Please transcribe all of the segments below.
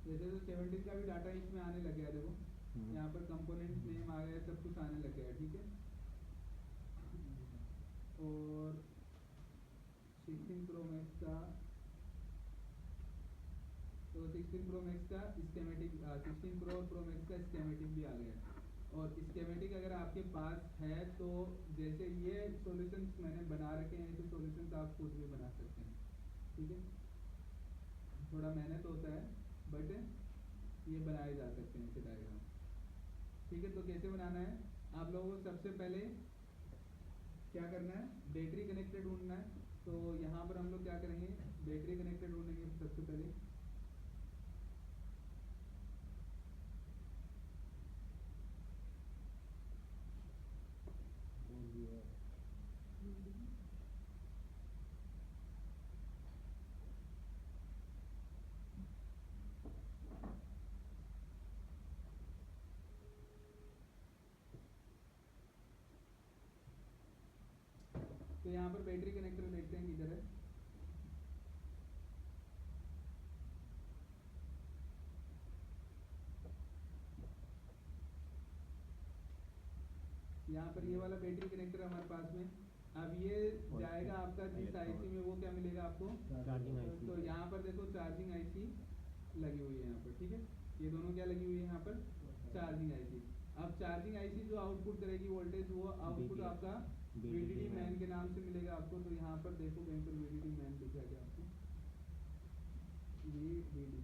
जैसे तो 17 का भी डाटा इसमें आने लग गया, देखो यहाँ पर कंपोनेंट नेम आ गया, सब कुछ आने लग गया, ठीक है। और 16 प्रो मैक्स का, तो 16 प्रो मैक्स का स्कीमेटिक, 16 प्रो और प्रो मैक्स का स्कीमेटिक भी आ गया। और स्कीमेटिक अगर आपके पास है तो जैसे ये सॉल्यूशंस मैंने बना रखे हैं, ऐसे सॉल्यूशंस आप खुद भी बना सकते हैं, ठीक है। थोड़ा मेहनत होता है बट ये बनाए जा सकते हैं ऐसे डायग्राम, ठीक है। तो कैसे बनाना है, आप लोगों को सबसे पहले क्या करना है, बैटरी कनेक्टेड ढूंढना है। तो यहाँ पर हम लोग क्या करेंगे, बैटरी कनेक्टेड ढूंढेंगे सबसे पहले। तो यहाँ पर बैटरी कनेक्टर देखते हैं किधर है। यहाँ पर ये वाला बैटरी कनेक्टर हमारे पास में, अब ये जाएगा आपका जिस आईसी में, वो क्या मिलेगा आपको, चार्जिंग आईसी। तो यहाँ पर देखो चार्जिंग आईसी लगी हुई है यहाँ पर, ठीक है। ये दोनों क्या लगी हुई है यहाँ पर, चार्जिंग आईसी। अब चार्जिंग आईसी जो आउटपुट करेगी वोल्टेज, वो आउटपुट आपका VDD मैन के नाम से मिलेगा आपको। तो यहाँ पर देखो कहीं पर VDD मैन दिख जाएगा आपको, VDD,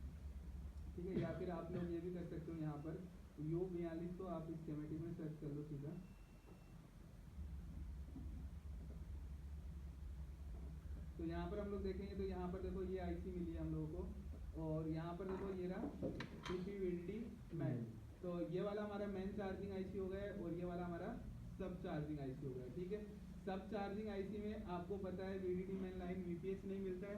ठीक है। या फिर आप लोग ये भी कर सकते हो, यहाँ पर U42 तो आप स्कीमेटिक में सर्च कर लो सीधा। तो यहाँ पर हम लोग देखेंगे तो यहाँ पर देखो ये आईसी मिली है हम लोगों को, और यहाँ पर देखो ये रहा VDD मैन। तो ये वाला हमारा मैन चार्जिंग आईसी हो गया, और ये वाला हमारा सब चार्जिंग आईसी हो गया, ठीक है। सब चार्जिंग आईसी में आपको पता है VDD मैन लाइन VPH नहीं मिलता है।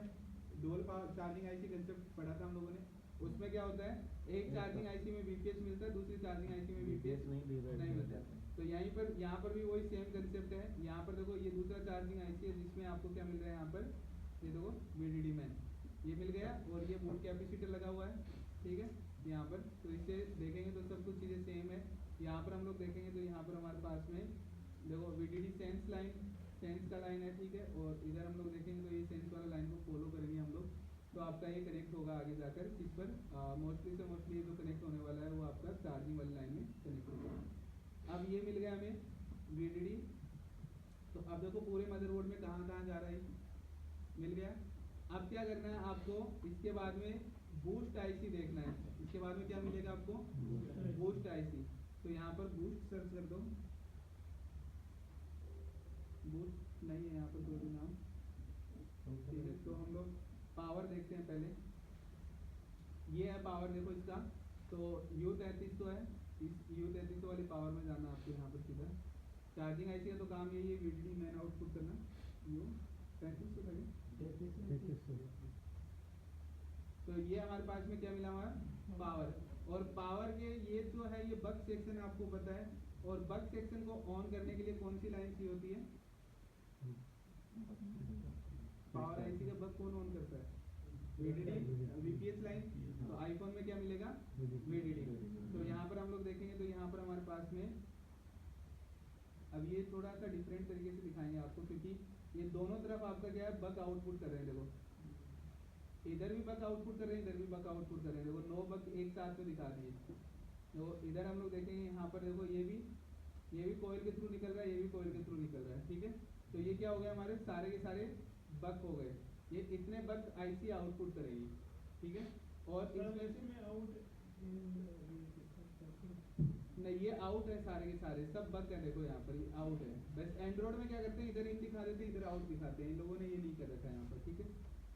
Dual power charging IC concept पढ़ा था हम लोगों ने, उसमें क्या होता है, एक चार्जिंग आईसी में VPH मिलता है, दूसरी चार्जिंग आईसी में VPH नहीं मिलता है। तो यहीं पर यहाँ पर भी वही सेम कंसेप्ट है। यहाँ पर देखो ये दूसरा चार्जिंग आईसी है, जिसमें आपको क्या मिल रहा है, यहाँ पर ये देखो VDD मैन ये मिल गया, और ये बूट कैपेसिटर लगा हुआ है, ठीक है यहाँ पर। तो इससे देखेंगे तो सब कुछ चीज़ें सेम है। यहाँ पर हम लोग देखेंगे तो यहाँ पर हमारे पास में देखो VDD सेंस लाइन, सेंस का लाइन है, ठीक है। और इधर हम लोग देखेंगे तो ये सेंस वाला लाइन को फॉलो करेंगे हम लोग, तो आपका ये कनेक्ट होगा आगे जाकर, इस पर मोस्टली से मोस्टली जो कनेक्ट होने वाला है वो आपका चार्जिंग वाली लाइन में कनेक्ट होगा। अब ये मिल गया हमें VDD। तो अब देखो पूरे मदरबोर्ड में कहाँ कहाँ जा रहा है, मिल गया। अब क्या करना है आपको, इसके बाद में बूस्ट आईसी देखना है। इसके बाद में क्या मिलेगा आपको, बूस्ट आईसी। तो यहाँ पर बूस्ट सर्च कर दो, बूस्ट नहीं है यहाँ पर कोई भी नाम, ठीक है। तो हम लोग पावर देखते हैं पहले, ये है पावर, देखो इसका तो U33 तो है, इस U33 वाली पावर में जाना आपको यहाँ पर सीधा। चार्जिंग आईसी का तो काम यही है VDD मैन आउटपुट करना। U33 तो है, तो ये हमारे पास में क्या मिला हमारा, पावर। और पावर के ये जो है ये बक सेक्शन आपको पता है, और बक सेक्शन को ऑन करने के लिए कौन सी लाइन चाहिए होती है, पावर आईसी का बक कौन ऑन करता है, VDD VPH लाइन। तो आईफोन में क्या मिलेगा, VDD। तो यहाँ पर हम लोग देखेंगे तो यहाँ पर हमारे पास में, अब ये थोड़ा सा डिफरेंट तरीके से दिखाएंगे आपको, क्योंकि ये दोनों तरफ आपका क्या है, बक आउटपुट कर रहे हैं। देखो इधर भी बक आउटपुट कर रहे हैं, इधर भी बक आउटपुट कर रहे हैं। देखो 9 बक एक साथ में दिखा दिए। तो इधर हम लोग देखेंगे यहाँ पर देखो ये भी कोयल के थ्रू निकल रहा है, ये भी कोयल के थ्रू निकल रहा है, ठीक है। तो ये क्या हो गया, हमारे सारे के सारे बक हो गए। ये इतने बक आईसी आउटपुट करेगी, ठीक है। और इसमें आउट नहीं, ये आउट है, सारे के सारे सब बक है। देखो यहाँ पर ये आउट है। बस एंड्रॉइड में क्या करते हैं, इधर इन दिखा देते हैं, इधर आउट दिखाते हैं। इन लोगों ने ये नहीं कर रखा है यहाँ पर, ठीक है।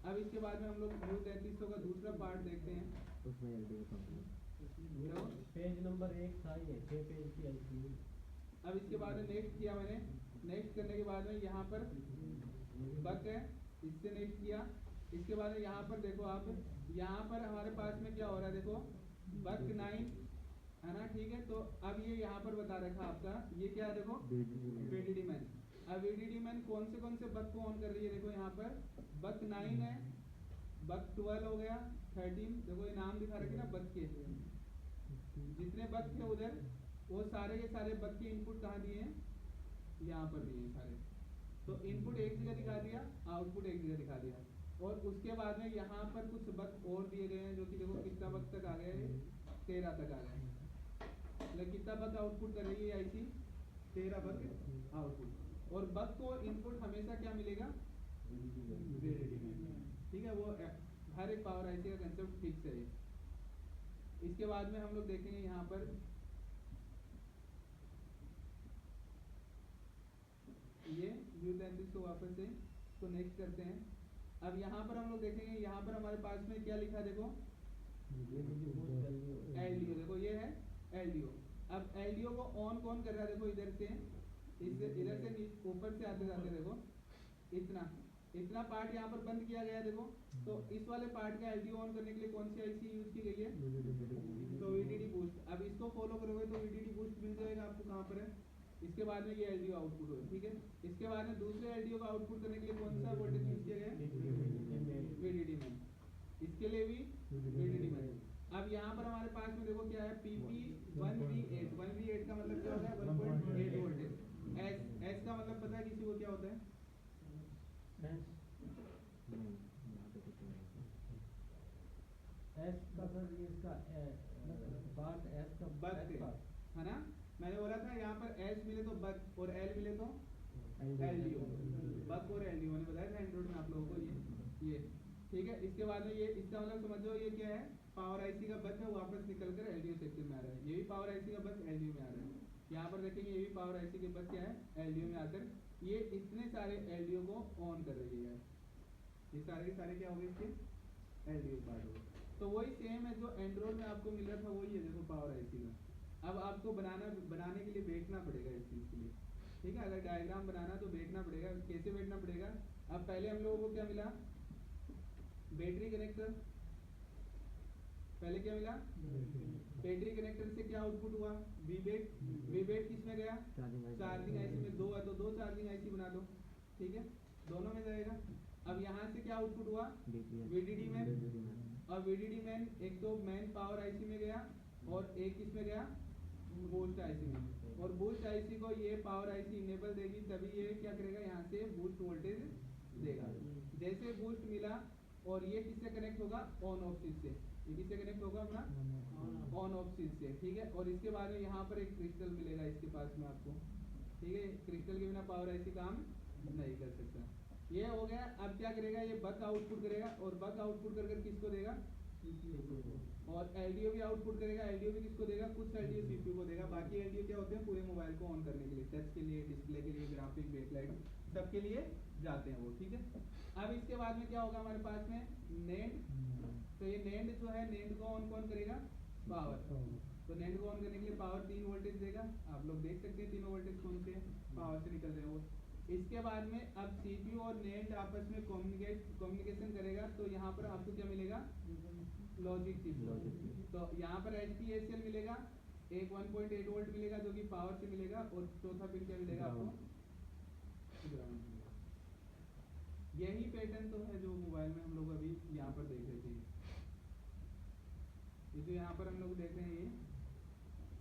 अब इसके बाद में हम लोग U33 का दूसरा पार्ट देखते हैं। पेज नंबर 1 था, ये 6 पेज की आईसी। अब इसके बाद में नेक्स्ट किया मैंने, नेक्स्ट करने के बाद में यहाँ पर बक है, इससे नेक्स्ट किया। इसके बाद में यहाँ पर देखो आप, यहाँ पर हमारे पास में क्या हो रहा है, देखो बक 9 है ना, ठीक है। तो अब ये यहाँ पर बता रखा आपका, ये क्या है, देखो VDD मैन। अब VDD मैन कौन से बक को ऑन कर रही है, देखो यहाँ पर बक 9 है, बक 12 हो गया, 13 देखो ये नाम दिखा रखे ना बक के, जितने बक थे उधर वो सारे के सारे बक के इनपुट कहाँ दिए हैं, यहाँ पर दिए हैं सारे। तो इनपुट एक जगह दिखा दिया, आउटपुट एक जगह दिखा दिया, और उसके बाद में यहाँ पर कुछ बक और दिए गए हैं जो कि देखो कितना बक तक आ गया है, 13 तक आ गया है। मतलब कितना बक आउटपुट कर रही है आईसी, 13 बक आउटपुट। और बक को इनपुट हमेशा क्या मिलेगा, VDD में, ठीक है। वो हर एक पावर आईसी का कंसेप्ट फिक्स है। इसके बाद में हम लोग देखेंगे यहाँ पर ये U33 को वापस से तो नेक्स्ट करते हैं। अब यहाँ पर हम लोग देखेंगे, यहाँ पर हमारे पास में क्या लिखा देखो, LDO, देखो ये है LDO। अब LDO को ऑन कौन कर रहा है, देखो इधर से इधर से ऊपर से आते जाते देखो इतना पार्ट यहाँ पर बंद किया गया देखो। तो इस वाले पार्ट का LDO ऑन करने के लिए कौन सी आईसी यूज की गई है, तो VDD बूस्ट। अब इसको फॉलो करोगे तो VDD बूस्ट मिल जाएगा आपको, कहाँ पर है। इसके बाद में ये LDO आउटपुट हो, ठीक है। इसके बाद में दूसरे LDO का आउटपुट करने के लिए कौन सा वोल्टेज यूज किया गया है, VDD में। इसके लिए भी VDD में। अब यहाँ पर हमारे पास में देखो क्या है, PP1V8। 1V8 का मतलब क्या होता है, 1.8 वोल्टेज। S का मतलब पता है किसी को क्या होता है, S का सर ये इसका पार्ट S का बक है ना। मैंने बोला था यहाँ पर S मिले तो बक और L मिले तो LDO, बक और LDO मैंने बताया था एंड्रॉइड में आप लोगों को ये ठीक है। इसके बाद में ये इसका मतलब समझो ये क्या है, पावर आईसी का बक है, वापस निकल कर LDO सेक्शन में आ रहा है। ये भी पावर आईसी का बक LDO में आ रहा है। यहाँ पर देखेंगे ये भी पावर आईसी के बक क्या है, LDO में आकर ये इतने सारे LDO को ऑन कर रही है। ये सारे के सारे क्या हो गए, इसके LDO पार्ट हो गए। तो वही सेम है जो एंड्रॉइड में आपको मिल रहा था, वही है देखो पावर आईसी का। अब आपको बनाने के लिए बैठना पड़ेगा इस चीज़ के लिए, ठीक है। अगर डायग्राम बनाना तो बैठना पड़ेगा। कैसे बैठना पड़ेगा, अब पहले हम लोगों को क्या मिला, बैटरी कनेक्टर। पहले क्या मिला, बैटरी कनेक्टर से क्या आउटपुट हुआ, वीबेट किस में गया, चार्जिंग आईसी में। 2 है तो 2 चार्जिंग आईसी बना दो, ठीक है, दोनों में जाएगा। अब यहाँ से क्या आउटपुट हुआ, VDD में। और VDD में एक तो मेन पावर आईसी में गया और एक किस में गया, बूस्ट आईसी में। और बूस्ट आईसी को ये पावर आईसी इनेबल देगी, तभी ये क्या करेगा, यहाँ से बूस्ट वोल्टेज देगा। जैसे बूस्ट मिला और ये किससे कनेक्ट होगा, ऑन ऑफ स्विच से। ये किससे कनेक्ट होगा अपना, ऑन ऑफ स्विच से, ठीक है। और इसके बाद में यहाँ पर एक क्रिस्टल मिलेगा इसके पास में आपको, ठीक है। क्रिस्टल के बिना पावर आईसी काम नहीं कर सकता। ये हो गया। अब क्या करेगा, ये बक आउटपुट करेगा और बक आउटपुट कर किसको देगा, और LDO भी आउटपुट करेगा। LDO भी किसको देगा, कुछ LDO CPU को देगा। बाकी LDO क्या होते हैं, पूरे मोबाइल को ऑन करने के लिए, टच के लिए, डिस्प्ले के लिए, ग्राफिक, बैकलाइट, सबके लिए जाते हैं वो, ठीक है। अब इसके बाद में क्या होगा हमारे पास में, नेंड। तो ये नेंड जो है, नेंड को ऑन कौन करेगा, पावर। तो नेंड को ऑन करने के लिए पावर 3 वोल्टेज देगा। आप लोग देख सकते हैं तीनों वोल्टेज कौन से पावर से निकल रहे हैं वो। इसके बाद में अब CPU और नेंड आपस में कम्युनिकेशन करेगा। तो यहाँ पर आपको क्या मिलेगा, लॉजिक चिप। तो यहाँ पर HPSL मिलेगा, एक 1.8 वोल्ट मिलेगा जो कि पावर से मिलेगा, और चौथा पिन क्या मिलेगा आपको, ग्राउंड मिलेगा। यही पैटर्न तो है जो मोबाइल में हम लोग अभी यहाँ पर देख रहे थे। ये जो यहाँ पर हम लोग देख रहे हैं ये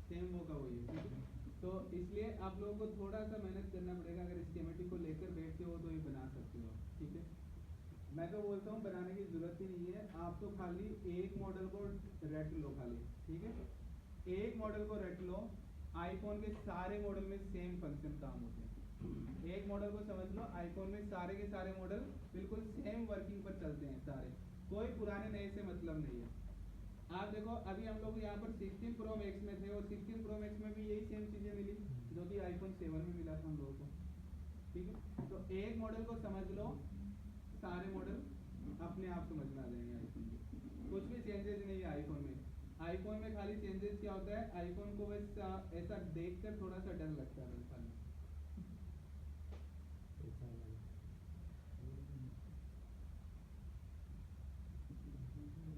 सेम वो का वही है, ठीक है। तो इसलिए आप लोगों को थोड़ा सा मेहनत करना पड़ेगा। अगर स्कीमेटिक को लेकर बैठते हो तो ये बना सकते हो, ठीक है। मैं तो बोलता हूँ बनाने की जरूरत ही नहीं है, आप तो खाली एक मॉडल को रट लो खाली, ठीक है। एक मॉडल को रट लो, आईफोन के सारे मॉडल में सेम फंक्शन काम होते हैं। एक मॉडल को समझ लो, आईफोन में सारे के सारे मॉडल बिल्कुल सेम वर्किंग पर चलते हैं सारे, कोई पुराने नए से मतलब नहीं है। आप देखो अभी हम लोग यहाँ पर 16 Pro Max में थे और 16 Pro Max में भी यही सेम चीजें मिली जो कि iPhone 7 में मिला था हम लोगों को, ठीक है। तो एक मॉडल को समझ लो, सारे मॉडल अपने आप समझ में आ जाएंगे आईफोन के। कुछ भी चेंजेस नहीं है आईफोन में। आईफोन में खाली चेंजेस क्या होता है, आईफोन को बस ऐसा देखकर थोड़ा सा डर लगता है बस खाली।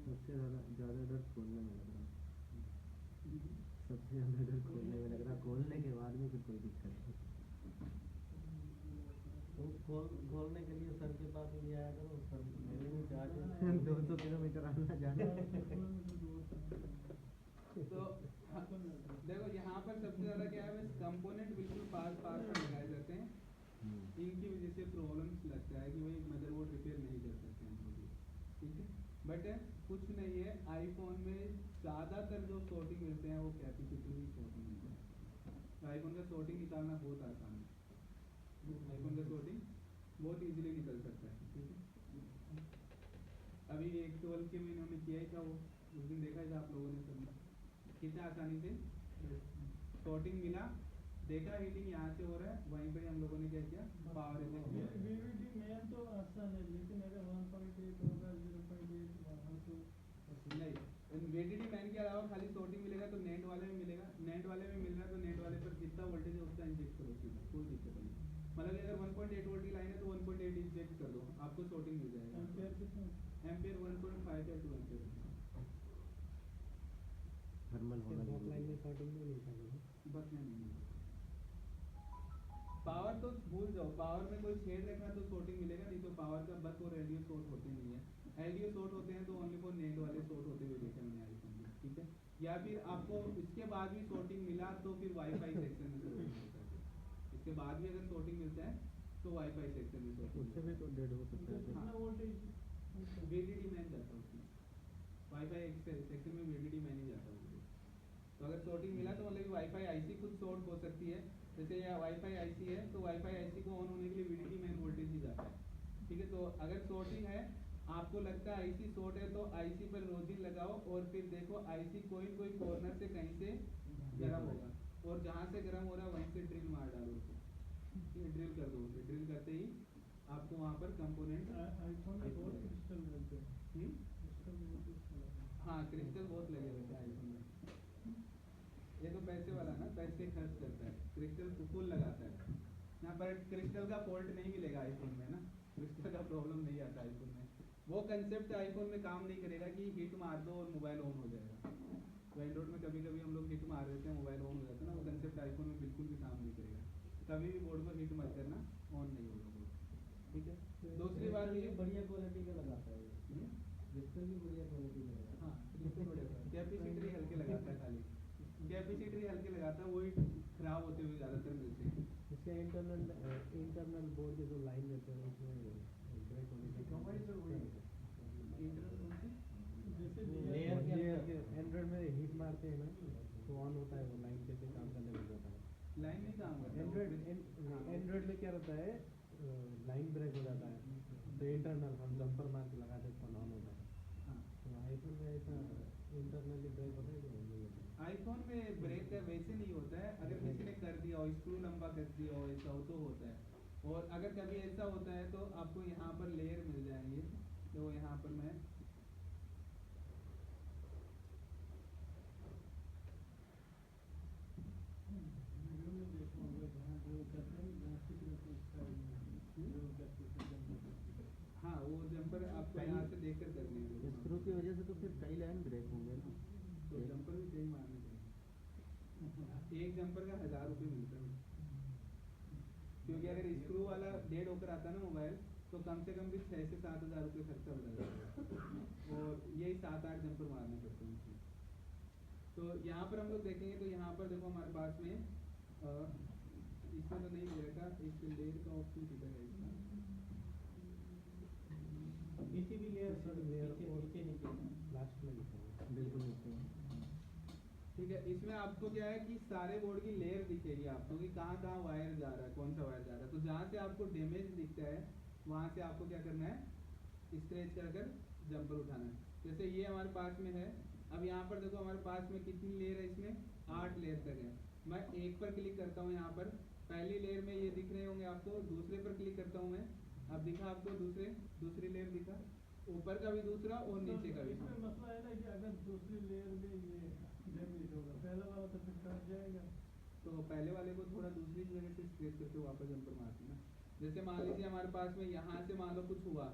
सबसे ज़्यादा डर खोलने में लग रहा है, सबसे ज़्यादा डर खोलने में लग रहा है। खोलने के बाद में फिर कोई दिक्कत नहीं। तो खोलने के लिए सर के पास ले आया करो, सर मेरे में चार्ज 200 किलोमीटर आना जाना। तो देखो यहाँ पर सबसे ज़्यादा क्या है, बस कंपोनेंट बिल्कुल पास पास में लगाए जाते हैं, इनकी वजह से प्रॉब्लम्स लगता है कि भाई मदरबोर्ड रिपेयर नहीं कर सकते हम लोग, ठीक है। बट कुछ नहीं है, आईफोन में ज़्यादातर जो शॉर्टिंग मिलते हैं वो कैपेसिटिव शॉर्टिंग मिलते हैं। तो आईफोन का शॉर्टिंग निकालना बहुत आसान है, आईफोन का शॉर्टिंग बहुत इजीली निकल सकता है, ठीक है। अभी एक 12 के में इन्होंने किया ही था, वो उस दिन देखा था आप लोगों ने सबने, कितना आसानी से शॉर्टिंग मिला, देखा हीटिंग यहाँ से हो रहा है, वहीं पर हम लोगों ने क्या किया, पावर वीवीडी मेन तो आसान है, लेकिन अगर 1.8 होगा 0.8 वहाँ तो नहीं, वीडीडी मैन के अलावा खाली शॉर्टिंग मिलेगा तो नेट वाले में मिलेगा, नेट वाले में मिल रहा है तो नेट वाले पर जितना वोल्टेज है उतना इंजेक्ट करो सीधा, कोई दिक्कत नहीं। मतलब अगर 1.8 वोल्ट की लाइन है तो 1.8 इंजेक्ट कर दो, आपको शॉर्टिंग मिल जाएगा। एम्पेयर कितना? एम्पेयर 1.5 या 2 एम्पेयर। थर्मल होगा बस लाइन में शॉर्टिंग नहीं निकालेंगे। बस में नहीं मिलेगा। पावर तो भूल जाओ, पावर में कोई छेड़ रखना तो शॉर्टिंग मिलेगा, नहीं तो पावर का बस और एलडीओ शॉर्ट होते नहीं है। एलडीओ शॉर्ट होते हैं तो ओनली फॉर नेट वाले शॉर्ट होते हुए देखे मैंने आईफोन में, ठीक है। या फिर आपको इसके बाद भी शॉर्टिंग मिला तो फिर वाईफाई सेक्शन में शॉर्टिंग मिलता है, इसके बाद भी अगर शॉर्टिंग मिलता है तो वाईफाई सेक्शन में शॉर्टिंग उससे भी तो डेड हो सकता है। कितना वोल्टेज? वीडीडी मैन जाता है उसमें, वाईफाई सेक्शन में वीडीडी मैन ही जाता है उसमें। तो अगर शॉर्टिंग मिला तो मतलब वाईफाई आईसी खुद शॉर्ट हो सकती है, जैसे यह वाईफाई आईसी है तो वाईफाई आईसी को ऑन होने के लिए वीडीडी मैन वोल्टेज ही जाता है, ठीक है। तो अगर शॉर्टिंग है, आपको लगता है आईसी शॉर्ट है तो आईसी पर रोजिन लगाओ और फिर देखो आईसी कोई कॉर्नर से कहीं से गर्म होगा, और जहाँ से गर्म हो रहा है वहीं से ड्रिल मार डालो उसे, ड्रिल कर दो उसे, ड्रिल करते ही आपको वहाँ पर कंपोनेंट आईफोन में बहुत क्रिस्टल मिलते हैं, क्रिस्टल बहुत हाँ क्रिस्टल बहुत लगे रहते हैं आईफोन में। ये तो पैसे वाला ना, पैसे खर्च करता है, क्रिस्टल फुल लगाता है यहाँ पर। क्रिस्टल का फॉल्ट नहीं मिलेगा आईफोन में ना, क्रिस्टल का प्रॉब्लम नहीं आता आईफोन में। वो कंसेप्ट आईफोन में काम नहीं करेगा कि हिट मार दो और मोबाइल ऑन हो जाएगा। तो एंड्रॉइड में कभी कभी हम लोग हिट मार देते हैं मोबाइल ऑन हो जाता है ना, वो कंसेप्ट आईफोन में बिल्कुल भी काम नहीं करेगा। कभी भी बोर्ड पर हिट मत करना, ऑन नहीं होगा बोर्ड, ठीक है। दूसरी बात ये बढ़िया क्वालिटी का लगाता है, क्रिस्टल भी बढ़िया क्वालिटी का लगाता है। हाँ क्रिस्टल बढ़िया, कैपेसिटर ही हल्के लगाता है, खाली कैपेसिटर ही हल्के लगाता है, वही खराब होते हुए ज़्यादातर मिलते हैं। इसका इंटरनल बोर्ड के जो लाइन रहते हैं उसमें ब्रेक होने की इंटरनल कौन सी? जैसे लेयर के एंड्रॉइड में हिट मारते हैं ना तो ऑन होता है, वो लाइन कैसे काम करने लग जाता है। लाइन नहीं काम करता एंड्रॉइड में क्या रहता है, लाइन ब्रेक हो जाता है तो इंटरनल हम जंपर मार के लगाते हैं फोन ऑन होता है। हाँ तो आईफोन में ऐसा इंटरनली ब्रेक होता है कि नहीं होता है? आईफोन में ब्रेक वैसे नहीं होता है, अगर किसी ने कर दिया हो, स्क्रू लंबा कर दिया हो, ऐसा हो तो होता है। और अगर कभी ऐसा होता है तो आपको यहाँ पर लेयर मिल जाएंगे, तो यहाँ पर मैं वीडियो में देखा होगा जहाँ जो कहते हैं ग्राफिक हाँ वो जंपर आपको यहाँ से देख कर करने हैं। स्क्रू की वजह से तो फिर कई लाइन ब्रेक होंगे ना। तो जंपर भी सही मारने चाहिए, एक जंपर का 1000 रुपये मिलता है, क्योंकि अगर स्क्रू वाला डेड होकर आता है ना मोबाइल तो कम से कम भी 6 से 7 हज़ार रुपये खर्चा हो जाएगा, और यही 7-8 जंपर मारने पड़ते हैं उसमें। तो यहाँ पर हम लोग देखेंगे तो यहाँ पर देखो हमारे पास में इसमें तो नहीं मिलेगा, इस लेयर का ऑप्शन किधर है इसका, किसी भी लेयर नीचे लास्ट में लिखा है बिल्कुल नीचे। ठीक है। इसमें आपको क्या है कि सारे बोर्ड की लेयर दिखेगी आपको कि कहाँ कहाँ वायर जा रहा है, कौन सा वायर जा रहा है। तो जहाँ से आपको डैमेज दिखता है वहाँ से आपको क्या करना है, स्क्रैच कर जंपर उठाना है। जैसे ये हमारे पास में है, अब यहाँ पर देखो हमारे पास में कितनी लेयर है, इसमें 8 लेयर तक है। मैं एक पर क्लिक करता हूँ, यहाँ पर पहली लेयर में ये दिख रहे होंगे आपको, दूसरे पर क्लिक करता हूँ मैं, अब दिखा आपको दूसरी लेयर दिखा, ऊपर का भी दूसरा और नीचे का भी। इसमें मसला है ना कि अगर दूसरी लेयर में ये डैमेज होगा, पहला वाला तो फिर कट जाएगा। तो पहले वाले को थोड़ा दूसरी जगह से स्क्रैच करके वापस जंपर मारते हैं ना। जैसे मान लीजिए हमारे पास में यहाँ से मान लो कुछ हुआ,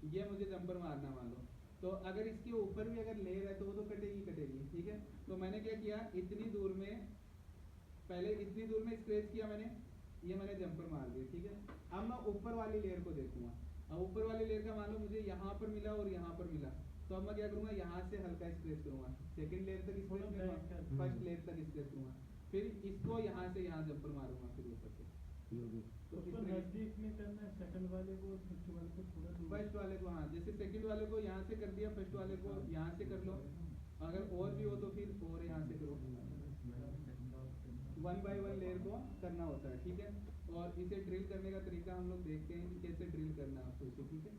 ये मुझे जंपर मारना मान लो, तो अगर इसके ऊपर भी अगर लेयर है तो वो तो कटेगी, ठीक है। तो मैंने क्या किया, इतनी दूर में स्क्रैच किया मैंने, ये मैंने जंपर मार दिया, ठीक है। अब मैं ऊपर वाली लेयर को देखूंगा। अब ऊपर वाली लेयर का मान लो मुझे यहाँ पर मिला और यहाँ पर मिला, तो अब मैं क्या करूंगा, यहाँ से हल्का स्ट्रेच करूंगा, सेकंड लेयर तक स्ट्रेच करूंगा, फर्स्ट लेयर तक स्ट्रेच करूंगा, फिर इसको यहाँ से यहाँ जंपर मारूंगा, फिर ऊपर से। तो उसको नजदीक में करना है, सेकंड वाले को फर्स्ट वाले को थोड़ा दूर। फर्स्ट वाले को, हाँ, जैसे सेकंड वाले को यहाँ से कर दिया, फर्स्ट वाले को यहाँ से कर लो, अगर और भी हो तो फिर और यहाँ से करो। 1 by 1 लेयर को करना होता है, ठीक है। और इसे ड्रिल करने का तरीका हम लोग देखते हैं कि कैसे ड्रिल करना है आपको इसे, ठीक है।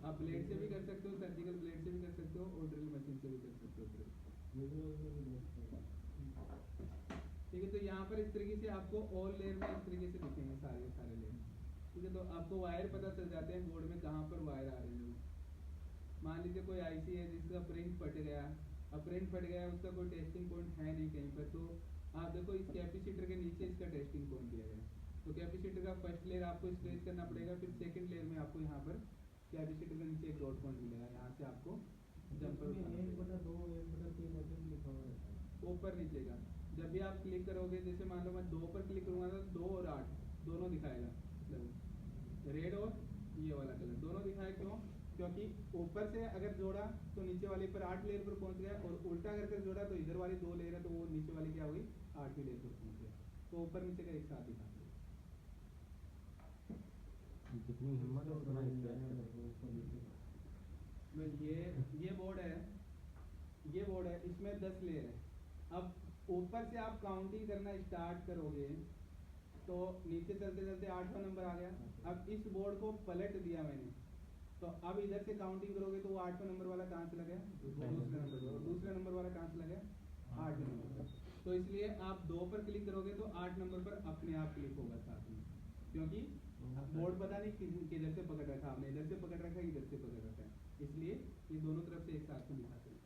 आप ब्लेड से भी कर सकते हो, सर्जिकल ब्लेड से भी कर सकते हो, और ड्रिल मशीन से भी कर सकते हो ड्रिल, ठीक है। तो यहाँ पर इस तरीके से आपको ऑल लेयर में इस तरीके से दिखेंगे सारे लेयर, ठीक है। तो आपको वायर पता चल जाते हैं बोर्ड में कहाँ पर वायर आ रहे हैं। मान लीजिए कोई आईसी है जिसका प्रिंट फट गया, अब प्रिंट फट गया, उसका कोई टेस्टिंग पॉइंट है नहीं कहीं पर, तो आप देखो इस कैपेसिटर के नीचे इसका टेस्टिंग पॉइंट दिया गया है। तो कैपेसिटर का फर्स्ट लेयर आपको स्ट्रेच करना पड़ेगा, फिर सेकंड लेयर में आपको यहाँ पर कैपेसिटर के नीचे एक डॉट पॉइंट मिलेगा, यहाँ से आपको जंपर 1/2 1/3 ऐसे भी लिखा हुआ रहता है ऊपर नीचे का। जब भी आप क्लिक करोगे, जैसे मान लो मैं 2 पर क्लिक करूँगा तो 2 और 8 दोनों दिखाएगा, रेड और ये वाला कलर दोनों दिखाए। क्यों? क्योंकि ऊपर से अगर जोड़ा तो नीचे वाले पर 8 लेयर पर पहुंच गया, और उल्टा अगर जोड़ा तो इधर वाली 2 लेयर है तो वो नीचे वाली क्या हुई, 8वीं लेयर पर पहुंच गया। तो ऊपर नीचे का एक साथ दिखा दो। जितनी हिम्मत है उतना ये बोर्ड है, ये बोर्ड है, इसमें 10 लेयर है। अब ऊपर से आप काउंटिंग करना स्टार्ट करोगे तो नीचे चलते चलते 8वां नंबर आ गया। अब इस बोर्ड को पलट दिया मैंने, तो अब इधर से काउंटिंग करोगे तो वो 8वां नंबर वाला कहाँ से लगा, दूसरे नंबर, दूसरे नंबर वाला कहाँ से लगा, 8वें नंबर पर। तो इसलिए आप 2 पर क्लिक करोगे तो 8 नंबर पर अपने आप क्लिक होगा साथ में, क्योंकि बोर्ड पता नहीं किधर से पकड़ रखा आपने, इधर से पकड़ रखा है, इधर से पकड़ रखा है, इसलिए ये दोनों तरफ से एक साथ में दिखाते हैं।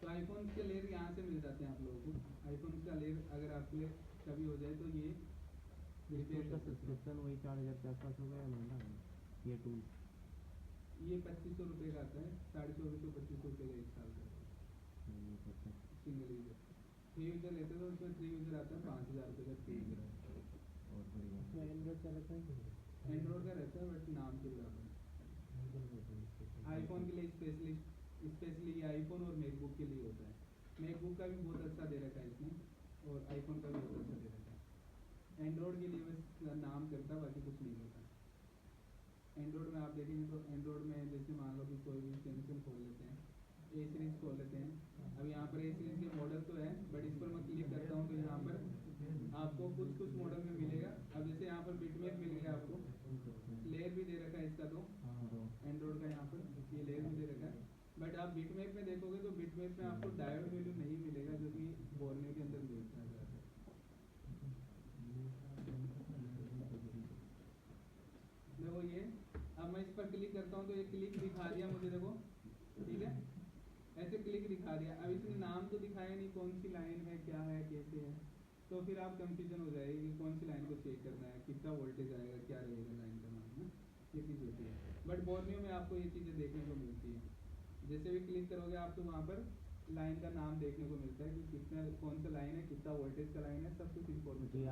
तो आईफोन के लेयर यहाँ से मिल जाते हैं आप लोगों को। आईफोन का लेयर अगर आपके लिए कभी हो जाए तो ये इसका सब्सक्रिप्शन वही 4000 के आसपास होगा या महंगा है ये टूल? ये 2500 रुपये का आता है, 2450-2500 रुपये का एक साल का सिंगल यूजर। 3 यूजर लेते तो उसमें 3 यूजर आता है 5000 रुपये का 3 यूजर आता है। और बढ़िया। इसमें एंड्रॉइड का रहता है कि नहीं? एंड्रॉइड का रहता है बट नाम के बराबर। आईफोन के लिए स्पेशली ये आईफोन और मैकबुक के लिए होता है। मैकबुक का भी बहुत अच्छा दे रखा है इसमें, और आईफोन का भी बहुत अच्छा दे रखा है। एंड्रॉइड के लिए बस नाम करता है, बाकी कुछ नहीं होता। एंड्रॉइड में आप देखेंगे तो एंड्रॉइड में जैसे मान लो कि कोई भी सैमसंग खोल लेते हैं, ए सीरीज खोल लेते हैं। अब यहाँ पर ए सीरीज के मॉडल तो है, बट इस पर मैं क्लिक करता हूँ तो यहाँ पर आपको कुछ मॉडल में मिलेगा। अब जैसे यहाँ पर बिटमैप मिल गया, आपको लेयर भी दे रखा है इसका, तो एंड्रॉइड का यहाँ पर ये लेयर भी दे रखा है। बट आप बिटमैप में देखोगे तो बिटमैप में आपको डायोड वैल्यू नहीं मिलेगा, जो कि बोर्नियो के अंदर मिलता है। देखो ये, अब मैं इस पर क्लिक करता हूँ तो ये क्लिक दिखा दिया मुझे, देखो ठीक है, ऐसे क्लिक दिखा दिया। अब इसने नाम तो दिखाया नहीं, कौन सी लाइन है, क्या है, कैसे है, तो फिर आप कंफ्यूजन हो जाएगी कि कौन सी लाइन को चेक करना है, कितना वोल्टेज आएगा, क्या रहेगा लाइन का मान, है ये चीज़ होती है। बट बोर्नियो में आपको ये चीज़ें देखने को मिलती है। जैसे भी क्लिक करोगे आप तो वहाँ पर लाइन का नाम देखने को मिलता है कि कितना, कौन सा लाइन है, कितना वोल्टेज का लाइन है, सब कुछ इन्फॉर्मेशन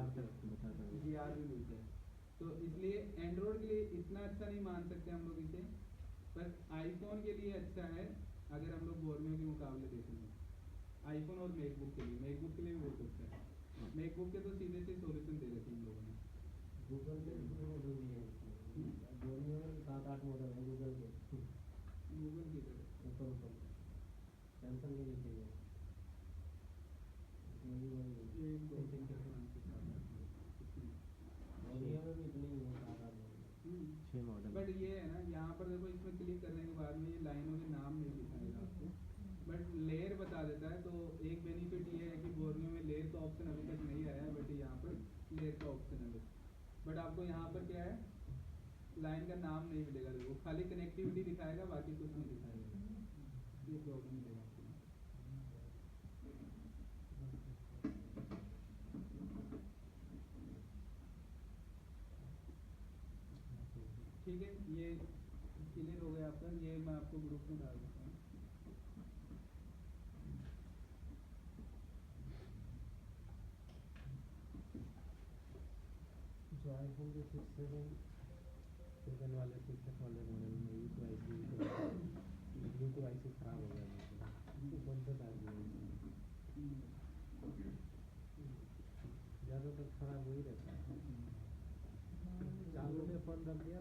GR भी मिलता है। तो इसलिए एंड्रॉइड के लिए इतना अच्छा नहीं मान सकते हम लोग इसे, पर आईफोन के लिए अच्छा है अगर हम लोग बोर्नियो के मुकाबले देखेंगे। आईफोन और मैकबुक के लिए भी बहुत अच्छा है। मैकबुक के तो सीधे से सॉल्यूशन दे रखे हैं हम लोगों ने। गूगल के कितने मॉडल भी हैं? बोर्नियो में 7-8 मॉडल है गूगल के। गूगल की तरह ऊपर सैमसंग के नीचे है। एक दो तीन चार पाँच छः सात आठ बोर्नियो में भी इतने ही है 7-8 मॉडल। 6 मॉडल। बट ये है ना, यहाँ पर देखो इसमें क्लिक करने के बाद में ये लाइनों के नाम नहीं दिखाएगा आपको, बट लेयर बता देता है। तो एक बेनिफिट ये है कि बोर्नियो में लेयर का ऑप्शन अभी तक नहीं आया है, बट यहाँ पर लेयर का ऑप्शन है। बट आपको यहाँ पर क्या है, लाइन का नाम नहीं मिलेगा, देखो खाली कनेक्टिविटी दिखाएगा, बाकी कुछ नहीं दिखाएगा। ये प्रॉब्लम मिलेगा आपको। ठीक है, ये क्लियर हो गया आपका। ये मैं आपको ग्रुप में डाल देता हूँ। सेकंड वाले 6 वाले मॉडल में ये तो IC ब्लूटूथ IC खराब हो गया मेरा, तो बनता था ज़्यादातर खराब हो ही रहता है। चालू में फोन रख दिया